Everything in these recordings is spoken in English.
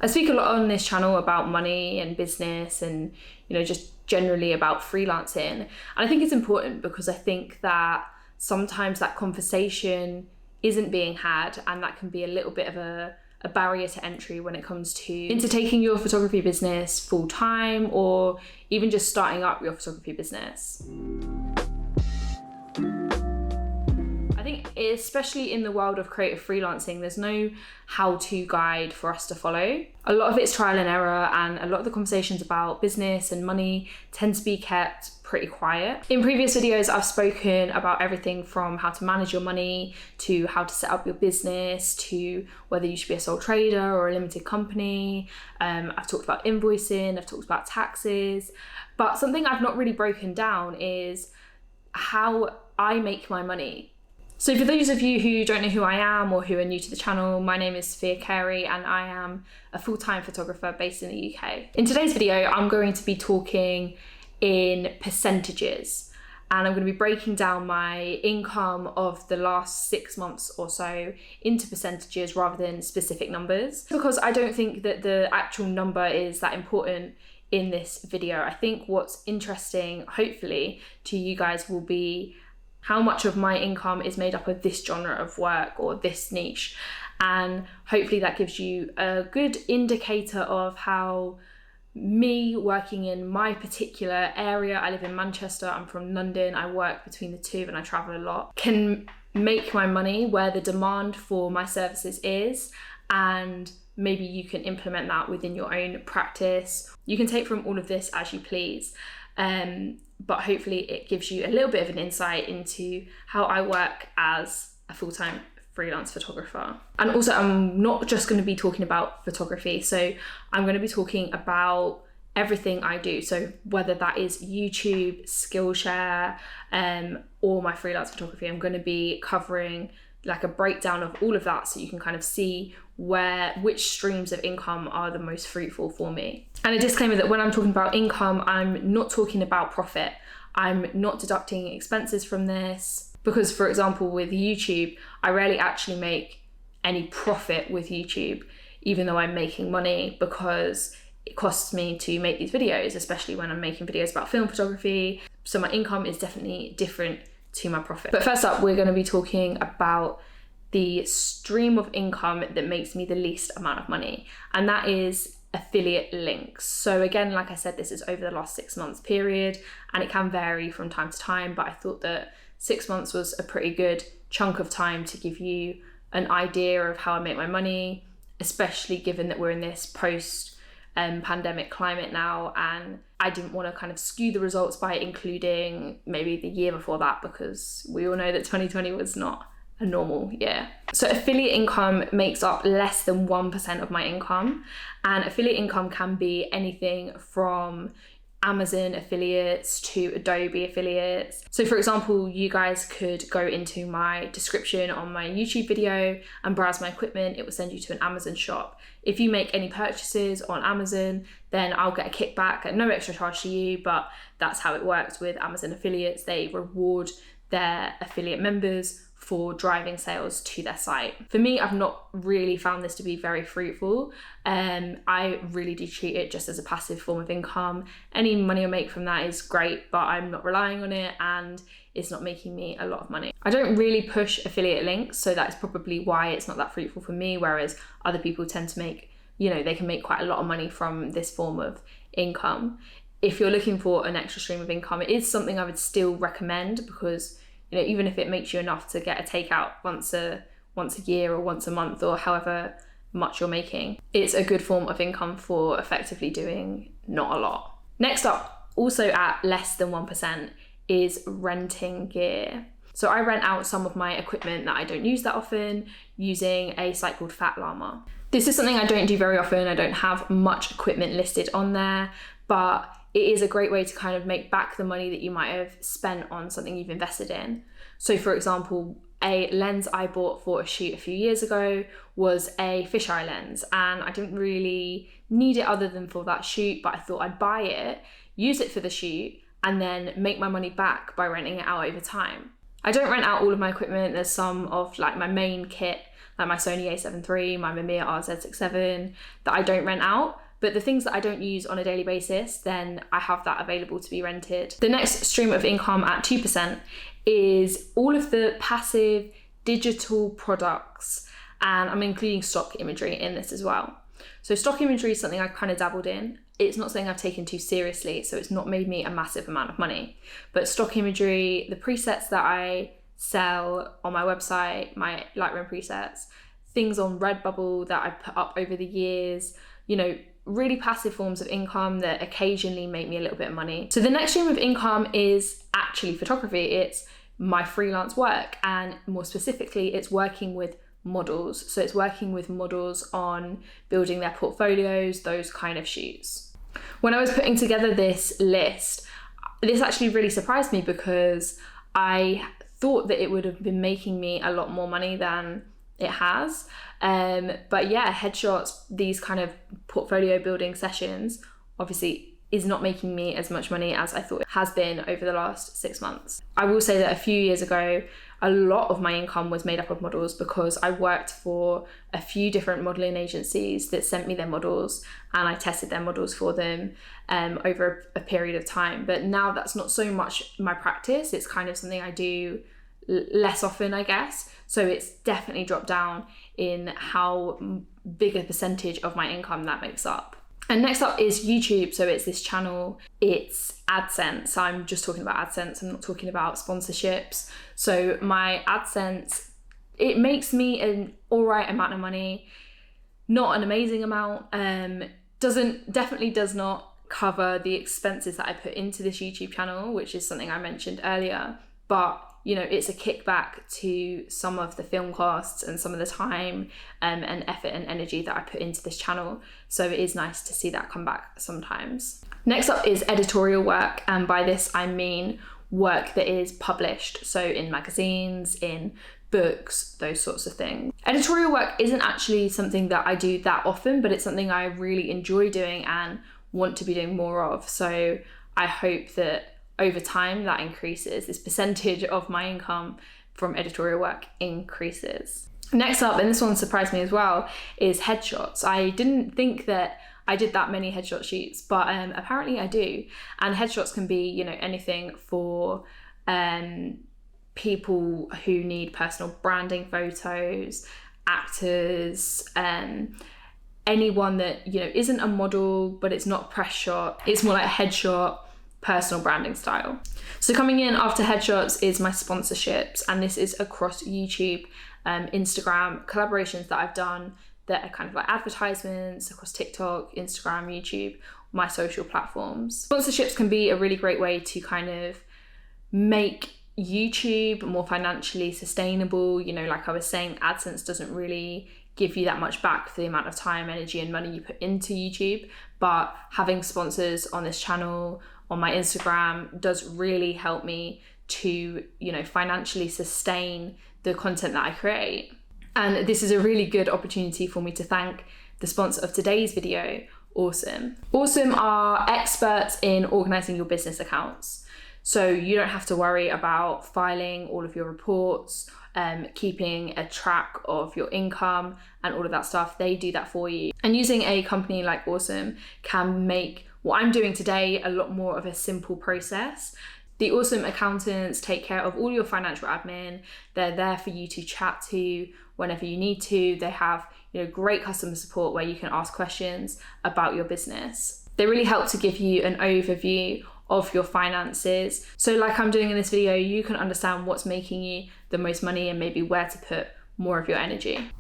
I speak a lot on this channel about money and business and, just generally about freelancing. And I think it's important because I think that sometimes that conversation isn't being had, and that can be a little bit of a barrier to entry when it comes to into taking your photography business full time or even just starting up your photography business. I think especially in the world of creative freelancing, there's no how-to guide for us to follow. A lot of it's trial and error, and a lot of the conversations about business and money tend to be kept pretty quiet. In previous videos, I've spoken about everything from how to manage your money to how to set up your business to whether you should be a sole trader or a limited company. I've talked about invoicing, I've talked about taxes, but something I've not really broken down is how I make my money. So for those of you who don't know who I am or who are new to the channel, my name is Sophia Carey and I am a full-time photographer based in the UK. In today's video, I'm going to be talking in percentages, and I'm going to be breaking down my income of the last 6 months or so into percentages rather than specific numbers, because I don't think that the actual number is that important in this video. I think what's interesting, hopefully, to you guys will be how much of my income is made up of this genre of work or this niche. And hopefully that gives you a good indicator of how me working in my particular area, I live in Manchester, I'm from London, I work between the two and I travel a lot, can make my money where the demand for my services is, and maybe you can implement that within your own practice. You can take from all of this as you please. But hopefully it gives you a little bit of an insight into how I work as a full-time freelance photographer. And also I'm not just going to be talking about photography, so I'm going to be talking about everything I do. So whether that is YouTube, Skillshare, or my freelance photography, I'm going to be covering like a breakdown of all of that so you can kind of see which streams of income are the most fruitful for me. And a disclaimer that when I'm talking about income, I'm not talking about profit. I'm not deducting expenses from this, because for example with YouTube, I rarely actually make any profit with YouTube, even though I'm making money, because it costs me to make these videos, especially when I'm making videos about film photography. So my income is definitely different to my profit. But first up, we're going to be talking about the stream of income that makes me the least amount of money, and that is affiliate links. So again, like I said, this is over the last 6 months period, and it can vary from time to time, but I thought that 6 months was a pretty good chunk of time to give you an idea of how I make my money, especially given that we're in this post pandemic climate now, and I didn't want to kind of skew the results by including maybe the year before that, because we all know that 2020 was not a normal year. So affiliate income makes up less than 1% of my income, and affiliate income can be anything from Amazon affiliates to Adobe affiliates. So for example, you guys could go into my description on my YouTube video and browse my equipment. It will send you to an Amazon shop. If you make any purchases on Amazon, then I'll get a kickback at no extra charge to you, but that's how it works with Amazon affiliates. They reward their affiliate members for driving sales to their site. For me, I've not really found this to be very fruitful. I really do treat it just as a passive form of income. Any money I make from that is great, but I'm not relying on it and it's not making me a lot of money. I don't really push affiliate links, so that's probably why it's not that fruitful for me, whereas other people tend to make, they can make quite a lot of money from this form of income. If you're looking for an extra stream of income, it is something I would still recommend, because even if it makes you enough to get a takeout once a year or once a month or however much you're making, it's a good form of income for effectively doing not a lot. Next up, also at less than 1%, is renting gear. So I rent out some of my equipment that I don't use that often using a site called Fat Llama. This is something I don't do very often. I don't have much equipment listed on there, but it is a great way to kind of make back the money that you might have spent on something you've invested in. So for example, a lens I bought for a shoot a few years ago was a fisheye lens, and I didn't really need it other than for that shoot, but I thought I'd buy it, use it for the shoot, and then make my money back by renting it out over time. I don't rent out all of my equipment. There's some of like my main kit like my Sony A7 III, my Mamiya RZ67, that I don't rent out. But the things that I don't use on a daily basis, then I have that available to be rented. The next stream of income at 2% is all of the passive digital products, and I'm including stock imagery in this as well. So stock imagery is something I've kind of dabbled in. It's not something I've taken too seriously, so it's not made me a massive amount of money. But stock imagery, the presets that I sell on my website, my Lightroom presets, things on Redbubble that I've put up over the years, you know, really passive forms of income that occasionally make me a little bit of money. So the next stream of income is actually photography. It's my freelance work, and more specifically, it's working with models. So it's working with models on building their portfolios, those kind of shoots. When I was putting together this list, this actually really surprised me because I thought that it would have been making me a lot more money than it has. But yeah, headshots, these kind of portfolio building sessions, obviously is not making me as much money as I thought it has been over the last 6 months. I will say that a few years ago, a lot of my income was made up of models because I worked for a few different modeling agencies that sent me their models, and I tested their models for them over a period of time. But now that's not so much my practice. It's kind of something I do less often, I guess. So it's definitely dropped down in how big a percentage of my income that makes up. And next up is YouTube. So it's this channel, it's Adsense. I'm just talking about Adsense, I'm not talking about sponsorships. So my Adsense, it makes me an all right amount of money, not an amazing amount. Definitely does not cover the expenses that I put into this YouTube channel, which is something I mentioned earlier. But you know, it's a kickback to some of the film costs and some of the time and effort and energy that I put into this channel. So it is nice to see that come back sometimes. Next up is editorial work. And by this, I mean work that is published. So in magazines, in books, those sorts of things. Editorial work isn't actually something that I do that often, but it's something I really enjoy doing and want to be doing more of. So I hope that over time that increases, this percentage of my income from editorial work increases. Next up, and this one surprised me as well, is headshots. I didn't think that I did that many headshot shoots, but apparently I do. And headshots can be, you know, anything for people who need personal branding photos, actors, anyone that, you know, isn't a model, but it's not press shot. It's more like a headshot, personal branding style. So coming in after headshots is my sponsorships, and this is across YouTube, Instagram, collaborations that I've done that are kind of like advertisements across TikTok, Instagram, YouTube, my social platforms. Sponsorships can be a really great way to kind of make YouTube more financially sustainable. You know, like I was saying, Adsense doesn't really give you that much back for the amount of time, energy, and money you put into YouTube, but having sponsors on this channel, on my Instagram, does really help me to, you know, financially sustain the content that I create. And this is a really good opportunity for me to thank the sponsor of today's video, Awesome. Awesome are experts in organizing your business accounts. So you don't have to worry about filing all of your reports, keeping a track of your income and all of that stuff. They do that for you. And using a company like Awesome can make what I'm doing today a lot more of a simple process. The Awesome accountants take care of all your financial admin. They're there for you to chat to whenever you need to. They have, you know, great customer support where you can ask questions about your business. They really help to give you an overview of your finances. So like I'm doing in this video, you can understand what's making you the most money and maybe where to put more of your energy.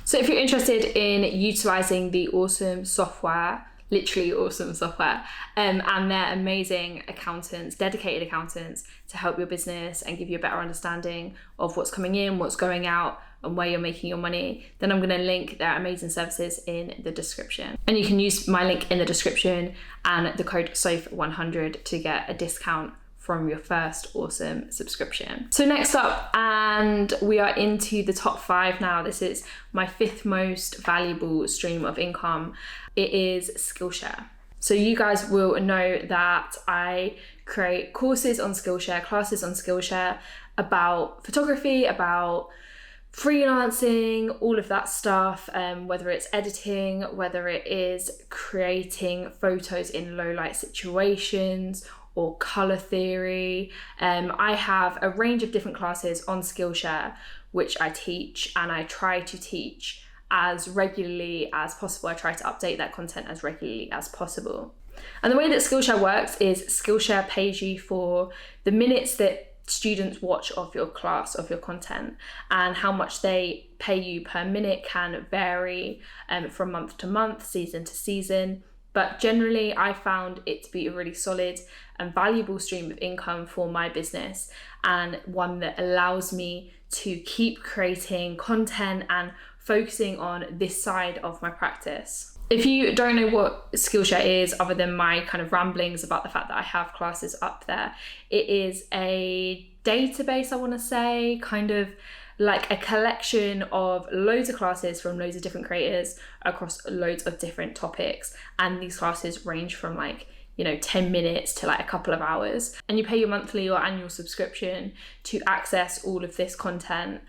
So if you're interested in utilizing the Awesome software, literally Awesome software, and their amazing accountants, dedicated accountants to help your business and give you a better understanding of what's coming in, what's going out, and where you're making your money, then I'm going to link their amazing services in the description. And you can use my link in the description and the code SOF100 to get a discount from your first Awesome subscription. So next up, and we are into the top 5 now. This is my 5th most valuable stream of income. It is Skillshare. So you guys will know that I create courses on Skillshare, classes on Skillshare about photography, about freelancing, all of that stuff, whether it's editing, whether it is creating photos in low light situations or color theory. I have a range of different classes on Skillshare, which I teach, and I try to teach as regularly as possible. I try to update that content as regularly as possible. And the way that Skillshare works is Skillshare pays you for the minutes that students watch of your class, of your content, and how much they pay you per minute can vary from month to month, season to season. But generally, I found it to be a really solid and valuable stream of income for my business, and one that allows me to keep creating content and focusing on this side of my practice. If you don't know what Skillshare is, other than my kind of ramblings about the fact that I have classes up there, it is a database, I want to say, kind of like a collection of loads of classes from loads of different creators across loads of different topics. And these classes range from 10 minutes to a couple of hours. And you pay your monthly or annual subscription to access all of this content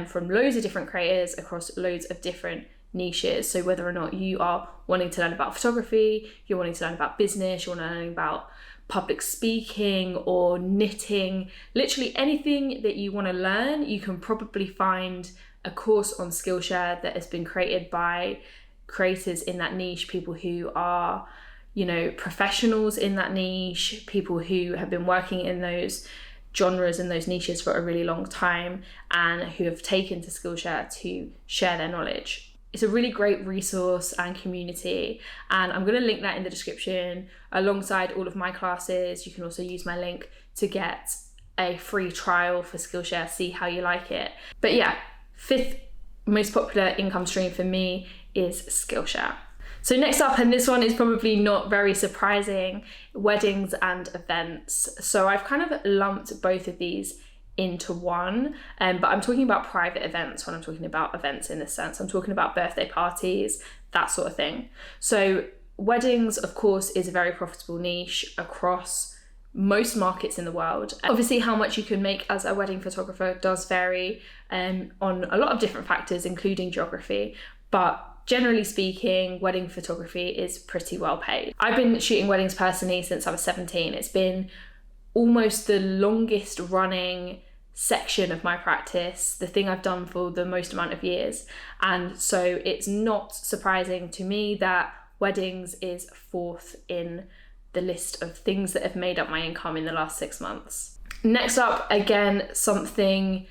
from loads of different creators across loads of different niches. So whether or not you are wanting to learn about photography, you're wanting to learn about business, you're learning about public speaking or knitting, literally anything that you want to learn, you can probably find a course on Skillshare that has been created by creators in that niche, people who are, professionals in that niche, people who have been working in those genres and those niches for a really long time and who have taken to Skillshare to share their knowledge. It's a really great resource and community, and I'm going to link that in the description alongside all of my classes. You can also use my link to get a free trial for Skillshare, see how you like it. But yeah, 5th most popular income stream for me is Skillshare. So next up, and this one is probably not very surprising, weddings and events. So I've kind of lumped both of these into one, but I'm talking about private events when I'm talking about events in this sense. I'm talking about birthday parties, that sort of thing. So weddings, of course, is a very profitable niche across most markets in the world. Obviously, how much you can make as a wedding photographer does vary on a lot of different factors, including geography, but generally speaking, wedding photography is pretty well paid. I've been shooting weddings personally since I was 17. It's been almost the longest running section of my practice, the thing I've done for the most amount of years. And so it's not surprising to me that weddings is 4th in the list of things that have made up my income in the last 6 months. Next up, again, something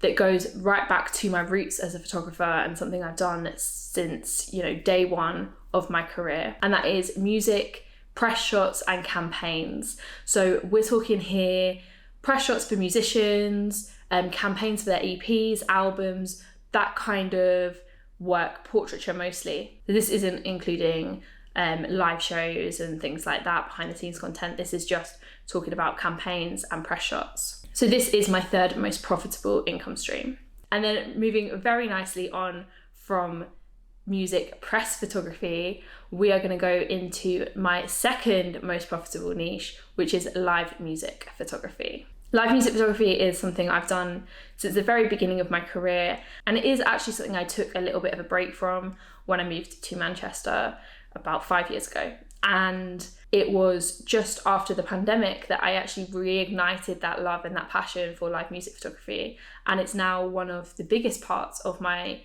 that goes right back to my roots as a photographer and something I've done since, day one of my career. And that is music, press shots and campaigns. So we're talking here press shots for musicians, campaigns for their EPs, albums, that kind of work, portraiture mostly. This isn't including live shows and things like that, behind the scenes content. This is just talking about campaigns and press shots. So this is my 3rd most profitable income stream. And then moving very nicely on from music press photography, we are going to go into my 2nd most profitable niche, which is live music photography. Live music photography is something I've done since the very beginning of my career, and it is actually something I took a little bit of a break from when I moved to Manchester about 5 years ago. And it was just after the pandemic that I actually reignited that love and that passion for live music photography, and it's now one of the biggest parts of my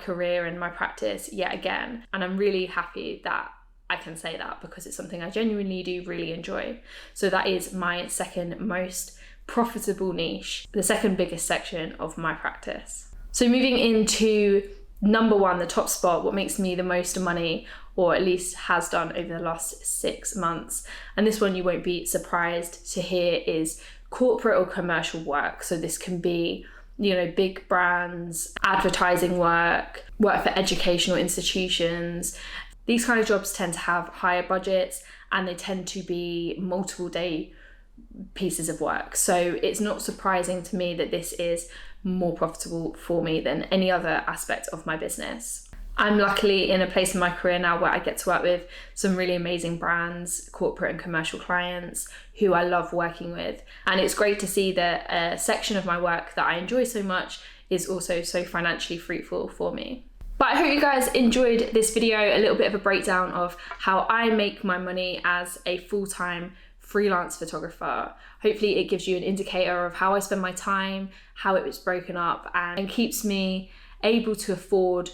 career and my practice yet again. And I'm really happy that I can say that because it's something I genuinely do really enjoy. So that is my 2nd most profitable niche, the 2nd biggest section of my practice. So moving into number 1, the top spot, what makes me the most money, or at least has done over the last 6 months. And this one you won't be surprised to hear is corporate or commercial work. So this can be big brands, advertising work for educational institutions. These kind of jobs tend to have higher budgets and they tend to be multiple day pieces of work. So it's not surprising to me that this is more profitable for me than any other aspect of my business. I'm luckily in a place in my career now where I get to work with some really amazing brands, corporate and commercial clients who I love working with. And it's great to see that a section of my work that I enjoy so much is also so financially fruitful for me. But I hope you guys enjoyed this video, a little bit of a breakdown of how I make my money as a full-time freelance photographer. Hopefully it gives you an indicator of how I spend my time, how it was broken up, and keeps me able to afford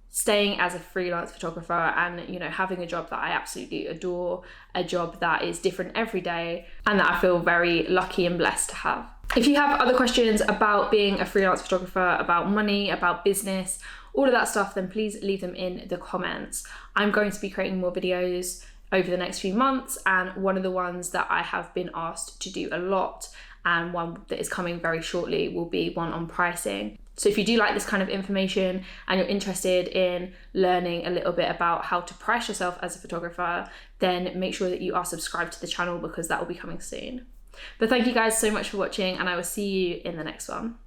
staying as a freelance photographer and, you know, having a job that I absolutely adore, a job that is different every day and that I feel very lucky and blessed to have. If you have other questions about being a freelance photographer, about money, about business, all of that stuff, then please leave them in the comments. I'm going to be creating more videos over the next few months, and one of the ones that I have been asked to do a lot, and one that is coming very shortly, will be one on pricing. So if you do like this kind of information and you're interested in learning a little bit about how to price yourself as a photographer, then make sure that you are subscribed to the channel, because that will be coming soon. But thank you guys so much for watching, and I will see you in the next one.